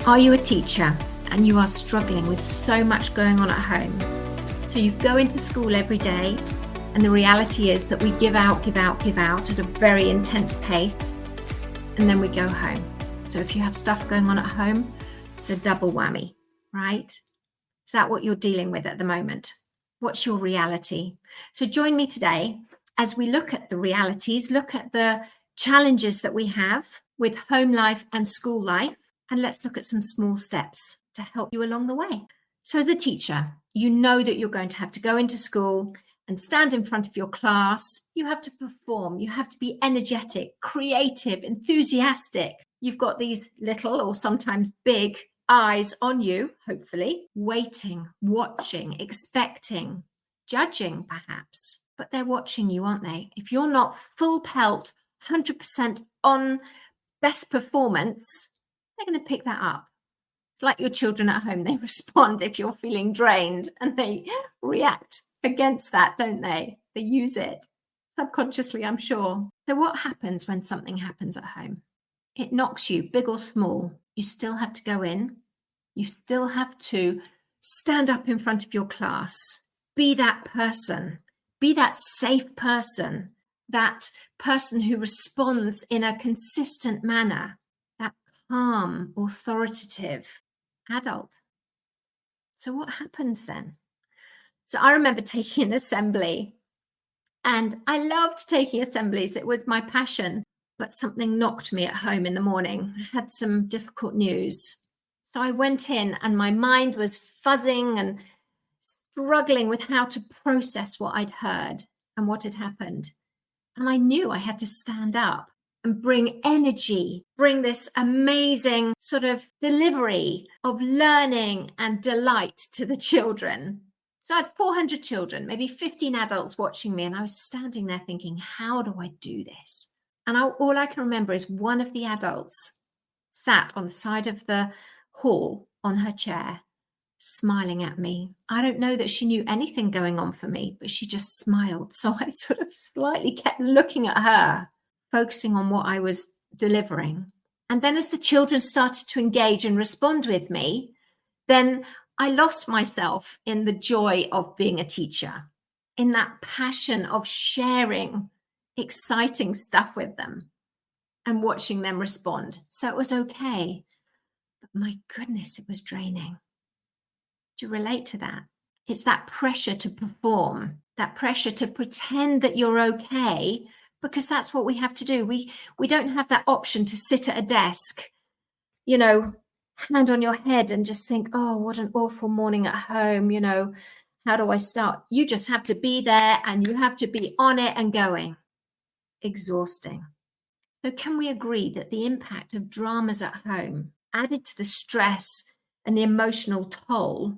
Are you a teacher and you are struggling with so much going on at home? So you go into school every day and the reality is that we give out at a very intense pace, and then we go home. So if you have stuff going on at home, it's a double whammy, right? Is that what you're dealing with at the moment? What's your reality? So join me today as we look at the realities, look at the challenges that we have with home life and school life, and let's look at some small steps to help you along the way. So as a teacher, you know that you're going to have to go into school and stand in front of your class. You have to perform. You have to be energetic, creative, enthusiastic. You've got these little or sometimes big eyes on you, hopefully, waiting, watching, expecting, judging perhaps. But they're watching you, aren't they? If you're not full pelt, 100% on best performance, they're going to pick that up. It's like your children at home. They respond if you're feeling drained and they react against that, don't they? They use it subconsciously, I'm sure. So what happens when something happens at home? It knocks you, big or small. You still have to go in. You still have to stand up in front of your class. Be that person. Be that safe person. That person who responds in a consistent manner. That calm, authoritative adult. So what happens then? So I remember taking an assembly, and I loved taking assemblies. It was my passion, but something knocked me at home in the morning. I had some difficult news. So I went in and my mind was fuzzing and struggling with how to process what I'd heard and what had happened. And I knew I had to stand up and bring energy, bring this amazing sort of delivery of learning and delight to the children. So I had 400 children, maybe 15 adults watching me, and I was standing there thinking, how do I do this? And all I can remember is one of the adults sat on the side of the hall on her chair, smiling at me. I don't know that she knew anything going on for me, but she just smiled. So I sort of slightly kept looking at her, focusing on what I was delivering. And then as the children started to engage and respond with me, then I lost myself in the joy of being a teacher, in that passion of sharing exciting stuff with them and watching them respond. So it was okay. But my goodness, it was draining. Do you relate to that? It's that pressure to perform, that pressure to pretend that you're okay, because that's what we have to do. We don't have that option to sit at a desk, hand on your head and just think, oh, what an awful morning at home. How do I start? You just have to be there and you have to be on it and going. Exhausting. So can we agree that the impact of dramas at home, added to the stress and the emotional toll,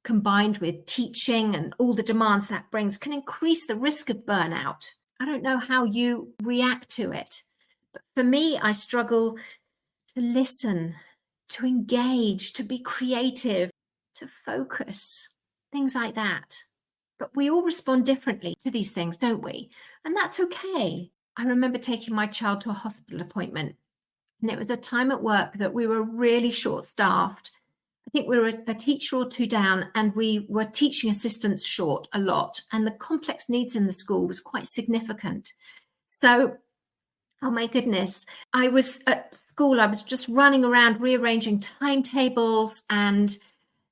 combined with teaching and all the demands that brings, can increase the risk of burnout? I don't know how you react to it, but for me, I struggle to listen, to engage, to be creative, to focus, things like that. But we all respond differently to these things, don't we? And that's okay. I remember taking my child to a hospital appointment, and it was a time at work that we were really short-staffed. I think we were a teacher or two down, and we were teaching assistants short a lot, and the complex needs in the school was quite significant. So, oh my goodness, I was at school, I was just running around rearranging timetables and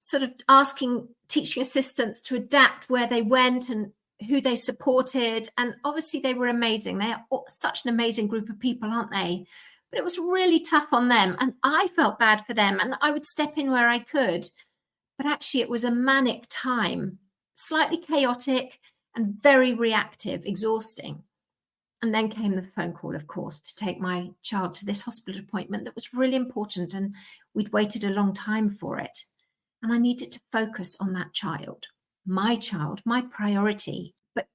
sort of asking teaching assistants to adapt where they went and who they supported. And obviously they were amazing. They are such an amazing group of people, aren't they? But it was really tough on them. And I felt bad for them. And I would step in where I could. But actually it was a manic time, slightly chaotic and very reactive, exhausting. And then came the phone call, of course, to take my child to this hospital appointment that was really important. And we'd waited a long time for it. And I needed to focus on that child, my priority. But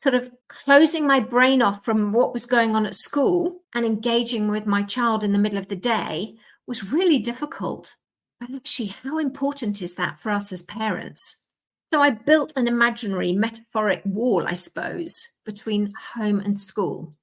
sort of closing my brain off from what was going on at school and engaging with my child in the middle of the day was really difficult. But actually, how important is that for us as parents? So I built an imaginary metaphoric wall, I suppose, between home and school,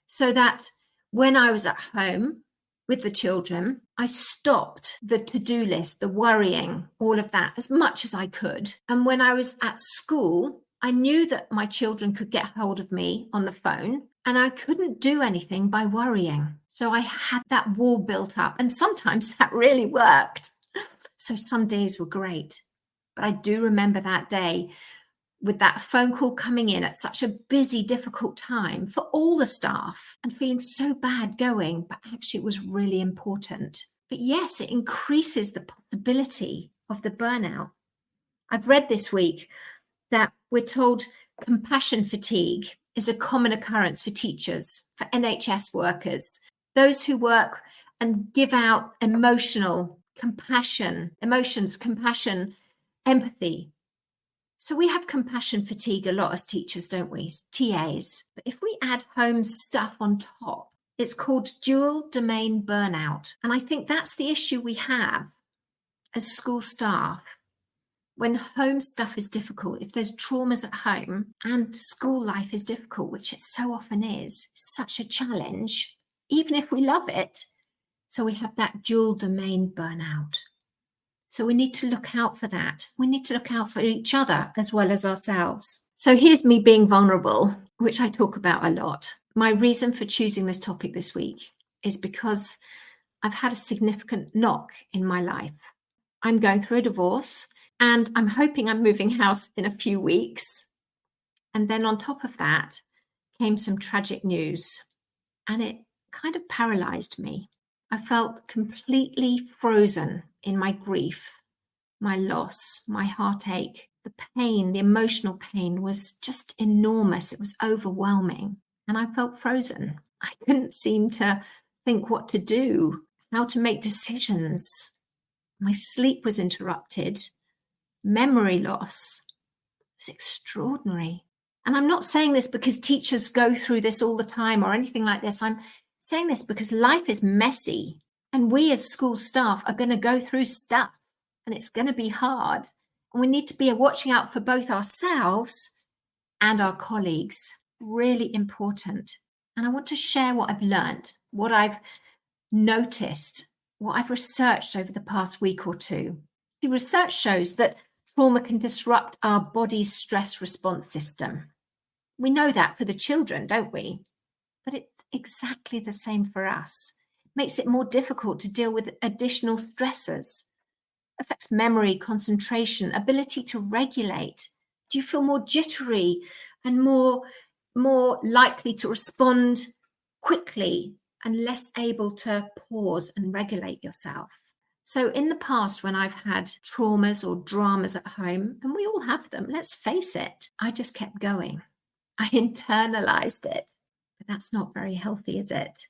so that when I was at home with the children. I stopped the to-do list, the worrying, all of that as much as I could. And when I was at school, I knew that my children could get hold of me on the phone and I couldn't do anything by worrying. So I had that wall built up, and sometimes that really worked. So some days were great. But I do remember that day with that phone call coming in at such a busy, difficult time for all the staff, and feeling so bad going, but actually it was really important. But yes, it increases the possibility of the burnout. I've read this week that we're told compassion fatigue is a common occurrence for teachers, for NHS workers, those who work and give out emotions, compassion, empathy. So we have compassion fatigue a lot as teachers, don't we? TAs. But if we add home stuff on top, it's called dual domain burnout. And I think that's the issue we have as school staff. When home stuff is difficult, if there's traumas at home and school life is difficult, which it so often is, such a challenge, even if we love it. So we have that dual domain burnout. So we need to look out for that. We need to look out for each other as well as ourselves. So here's me being vulnerable, which I talk about a lot. My reason for choosing this topic this week is because I've had a significant knock in my life. I'm going through a divorce and I'm hoping I'm moving house in a few weeks. And then on top of that came some tragic news, and it kind of paralyzed me. I felt completely frozen in my grief, my loss, my heartache. The pain, the emotional pain was just enormous. It was overwhelming. And I felt frozen. I couldn't seem to think what to do, how to make decisions. My sleep was interrupted. Memory loss was extraordinary. And I'm not saying this because teachers go through this all the time or anything like this. I'm saying this because life is messy, and we as school staff are going to go through stuff, and it's going to be hard. And we need to be watching out for both ourselves and our colleagues. Really important. And I want to share what I've learned, what I've noticed, what I've researched over the past week or two. The research shows that trauma can disrupt our body's stress response system. We know that for the children, don't we? But it's exactly the same for us. It makes it more difficult to deal with additional stressors. Affects memory, concentration, ability to regulate. Do you feel more jittery and more likely to respond quickly and less able to pause and regulate yourself? So in the past, when I've had traumas or dramas at home, and we all have them, let's face it, I just kept going. I internalized it. But that's not very healthy, is it?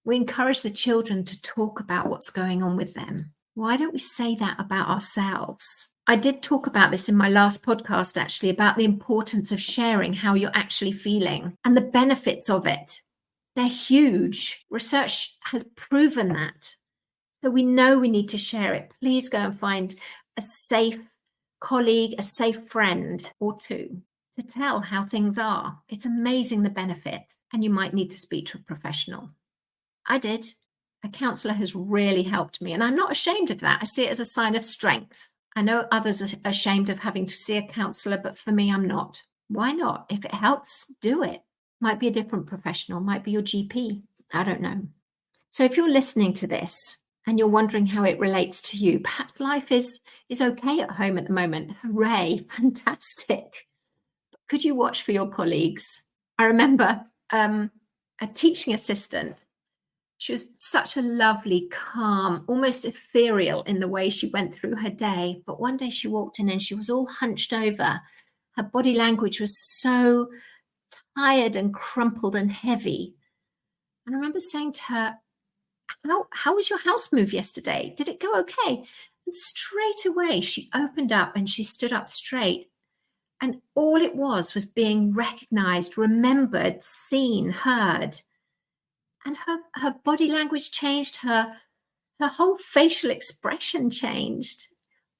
We encourage the children to talk about what's going on with them. Why don't we say that about ourselves? I did talk about this in my last podcast, actually, about the importance of sharing how you're actually feeling and the benefits of it. They're huge. Research has proven that. So we know we need to share it. Please go and find a safe colleague, a safe friend or two to tell how things are. It's amazing the benefits, and you might need to speak to a professional. I did. A counsellor has really helped me, and I'm not ashamed of that. I see it as a sign of strength. I know others are ashamed of having to see a counsellor, but for me, I'm not. Why not? If it helps, do it. Might be a different professional, might be your GP. I don't know. So if you're listening to this and you're wondering how it relates to you, perhaps life is okay at home at the moment. Hooray, fantastic. Could you watch for your colleagues? I remember a teaching assistant. She was such a lovely, calm, almost ethereal in the way she went through her day. But one day she walked in and she was all hunched over. Her body language was so tired and crumpled and heavy. And I remember saying to her, how was your house move yesterday? Did it go okay? And straight away she opened up and she stood up straight. And all it was being recognized, remembered, seen, heard. And her body language changed, her whole facial expression changed.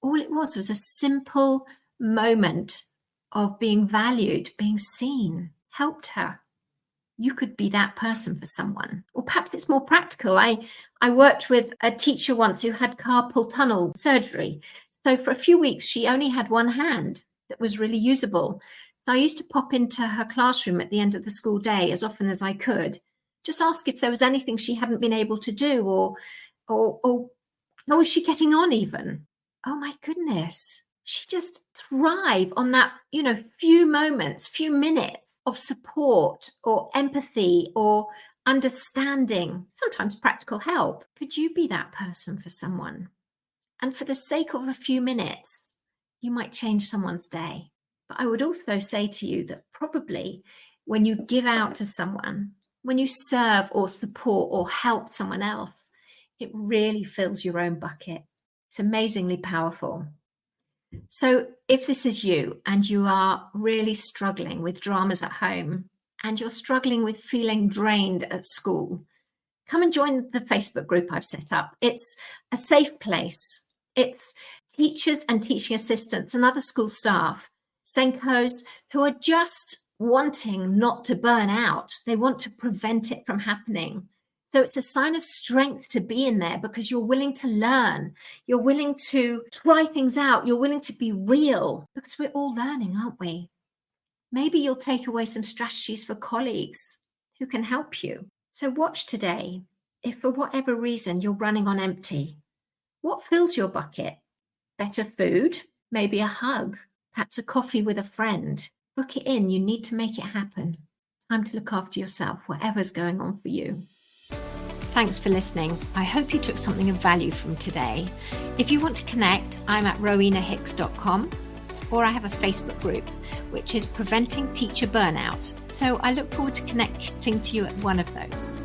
All it was a simple moment of being valued, being seen, helped her. you could be that person for someone. Or perhaps it's more practical. I worked with a teacher once who had carpal tunnel surgery. So for a few weeks, she only had one hand that was really usable. So I used to pop into her classroom at the end of the school day as often as I could, just ask if there was anything she hadn't been able to do, or how was she getting on even? Oh my goodness. She just thrived on that, few moments, few minutes of support or empathy or understanding, sometimes practical help. Could you be that person for someone? And for the sake of a few minutes, you might change someone's day. But I would also say to you that probably when you give out to someone, when you serve or support or help someone else, it really fills your own bucket. It's amazingly powerful. So if this is you and you are really struggling with dramas at home and you're struggling with feeling drained at school, come and join the Facebook group I've set up. It's a safe place. It's teachers and teaching assistants and other school staff, Senkos, who are just wanting not to burn out. They want to prevent it from happening. So it's a sign of strength to be in there because you're willing to learn. You're willing to try things out. You're willing to be real because we're all learning, aren't we? Maybe you'll take away some strategies for colleagues who can help you. So watch today. If for whatever reason you're running on empty, what fills your bucket? Better food, maybe a hug, perhaps a coffee with a friend. Book it in. You need to make it happen. Time to look after yourself, whatever's going on for you. Thanks for listening. I hope you took something of value from today. If you want to connect, I'm at rowenahicks.com, or I have a Facebook group, which is Preventing Teacher Burnout. So I look forward to connecting to you at one of those.